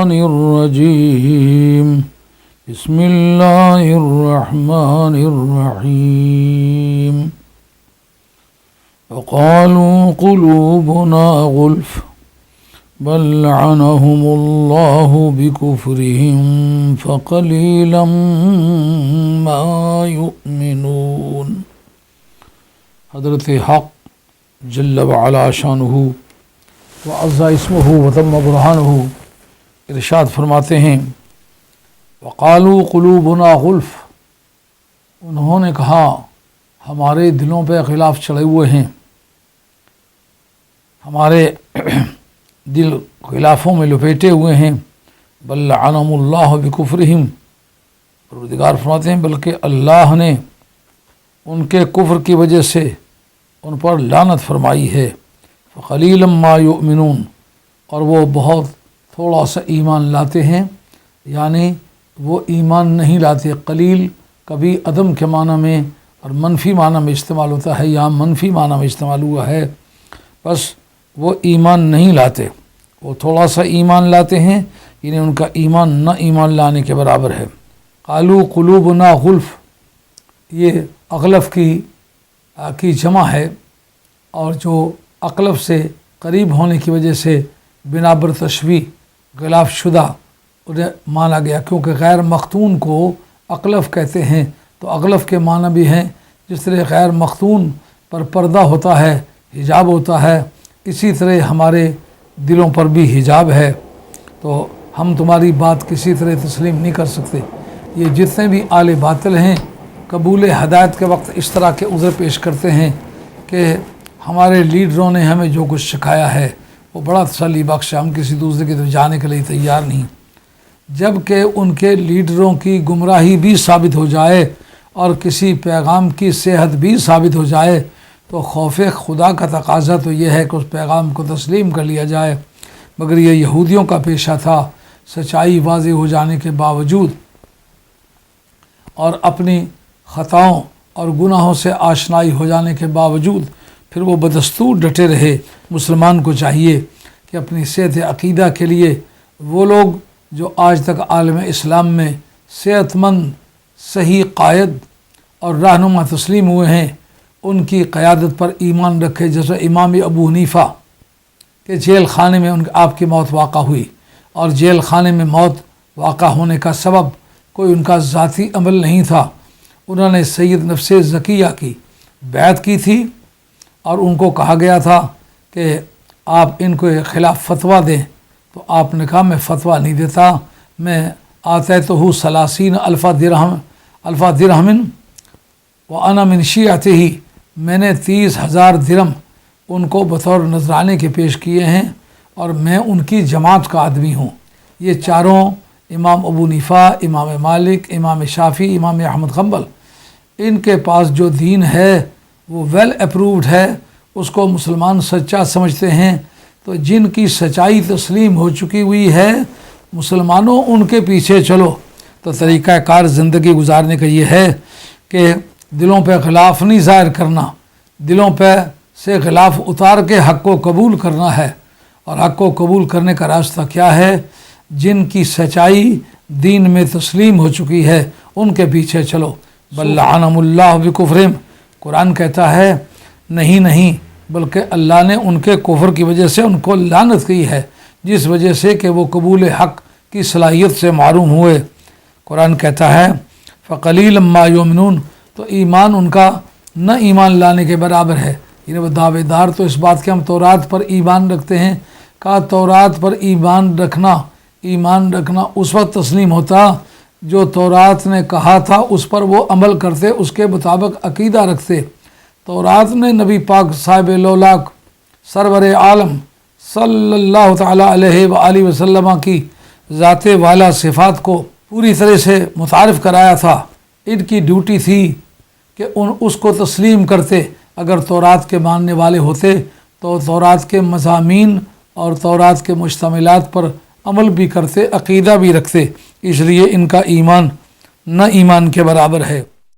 الشيطان الرجيم بسم الله الرحمن الرحيم وقالوا قلوبنا غلف بل لعنهم الله بكفرهم فقليلا ما يؤمنون۔ حضرت حق جل وعلا شانہ وعز اسمہ وتم برہانہ ارشاد فرماتے ہیں وقالوا قلوبنا غلف، انہوں نے کہا ہمارے دلوں پہ غلاف چڑھے ہوئے ہیں، ہمارے دل غلافوں میں لپیٹے ہوئے ہیں۔ بل لعنہم اللہ بکفرہم، پروردگار فرماتے ہیں بلکہ اللہ نے ان کے کفر کی وجہ سے ان پر لعنت فرمائی ہے۔ فقلیلا ما یؤمنون، اور وہ بہت تھوڑا سا ایمان لاتے ہیں، یعنی وہ ایمان نہیں لاتے۔ قلیل کبھی عدم کے معنی میں اور منفی معنی میں استعمال ہوتا ہے، یا منفی معنی میں استعمال ہوا ہے، بس وہ ایمان نہیں لاتے، وہ تھوڑا سا ایمان لاتے ہیں، یعنی ان کا ایمان نہ ایمان لانے کے برابر ہے۔ قالوا قلوبنا غلف، یہ اغلف کی جمع ہے، اور جو اقلف سے قریب ہونے کی وجہ سے بنا بر تشبیہ غلاف شدہ انہیں مانا گیا، کیونکہ غیر مختون کو اقلف کہتے ہیں، تو اغلف کے معنی بھی ہیں۔ جس طرح غیر مختون پر پردہ ہوتا ہے، حجاب ہوتا ہے، اسی طرح ہمارے دلوں پر بھی حجاب ہے، تو ہم تمہاری بات کسی طرح تسلیم نہیں کر سکتے۔ یہ جتنے بھی آل باطل ہیں قبول ہدایت کے وقت اس طرح کے عذر پیش کرتے ہیں کہ ہمارے لیڈروں نے ہمیں جو کچھ سکھایا ہے وہ بڑا تسلی بخش ہے، ہم کسی دوسرے کی طرف جانے کے لیے تیار نہیں۔ جب کہ ان کے لیڈروں کی گمراہی بھی ثابت ہو جائے اور کسی پیغام کی صحت بھی ثابت ہو جائے تو خوف خدا کا تقاضا تو یہ ہے کہ اس پیغام کو تسلیم کر لیا جائے، مگر یہ یہودیوں کا پیشہ تھا۔ سچائی واضح ہو جانے کے باوجود اور اپنی خطاؤں اور گناہوں سے آشنائی ہو جانے کے باوجود پھر وہ بدستور ڈٹے رہے۔ مسلمان کو چاہیے کہ اپنی صحت عقیدہ کے لیے وہ لوگ جو آج تک عالم اسلام میں صحت مند صحیح قائد اور رہنما تسلیم ہوئے ہیں ان کی قیادت پر ایمان رکھے، جیسے امام ابو حنیفہ کہ جیل خانے میں آپ کی موت واقع ہوئی، اور جیل خانے میں موت واقع ہونے کا سبب کوئی ان کا ذاتی عمل نہیں تھا، انہوں نے سید نفس زکیہ کی بیعت کی تھی اور ان کو کہا گیا تھا کہ آپ ان کو خلاف فتویٰ دیں، تو آپ نے کہا میں فتویٰ نہیں دیتا، میں آتیتہ 30,000 درہم وانا من شیعتہ، میں نے 30,000 درہم ان کو بطور نذرانے کے پیش کیے ہیں اور میں ان کی جماعت کا آدمی ہوں۔ یہ چاروں امام ابو حنیفہ، امام مالک، امام شافعی، امام احمد حنبل، ان کے پاس جو دین ہے وہ ویل اپرووڈ ہے، اس کو مسلمان سچا سمجھتے ہیں، تو جن کی سچائی تسلیم ہو چکی ہوئی ہے مسلمانوں ان کے پیچھے چلو۔ تو طریقہ کار زندگی گزارنے کا یہ ہے کہ دلوں پہ غلاف نہیں ظاہر کرنا، دلوں پہ سے غلاف اتار کے حق کو قبول کرنا ہے، اور حق کو قبول کرنے کا راستہ کیا ہے؟ جن کی سچائی دین میں تسلیم ہو چکی ہے ان کے پیچھے چلو۔ بل لعنہم اللہ بکفرہم، قرآن کہتا ہے نہیں بلکہ اللہ نے ان کے کفر کی وجہ سے ان کو لعنت کی ہے، جس وجہ سے کہ وہ قبول حق کی صلاحیت سے معروم ہوئے۔ قرآن کہتا ہے فقلیلا ما یؤمنون، تو ایمان ان کا نہ ایمان لانے کے برابر ہے، یعنی وہ دعوے دار تو اس بات کے ہم تورات پر ایمان رکھتے ہیں، کہا تورات پر ایمان رکھنا اس وقت تسلیم ہوتا جو تورات نے کہا تھا اس پر وہ عمل کرتے، اس کے مطابق عقیدہ رکھتے۔ تورات نے نبی پاک صاحب لولاک سرور عالم صلی اللہ تعالیٰ علیہ وآلہ وسلم کی ذات والا صفات کو پوری طرح سے متعارف کرایا تھا۔ ان کی ڈیوٹی تھی کہ اس کو تسلیم کرتے، اگر تورات کے ماننے والے ہوتے تو تورات کے مضامین اور تورات کے مشتملات پر عمل بھی کرتے، عقیدہ بھی رکھتے، اس لیے ان کا ایمان نہ ایمان کے برابر ہے۔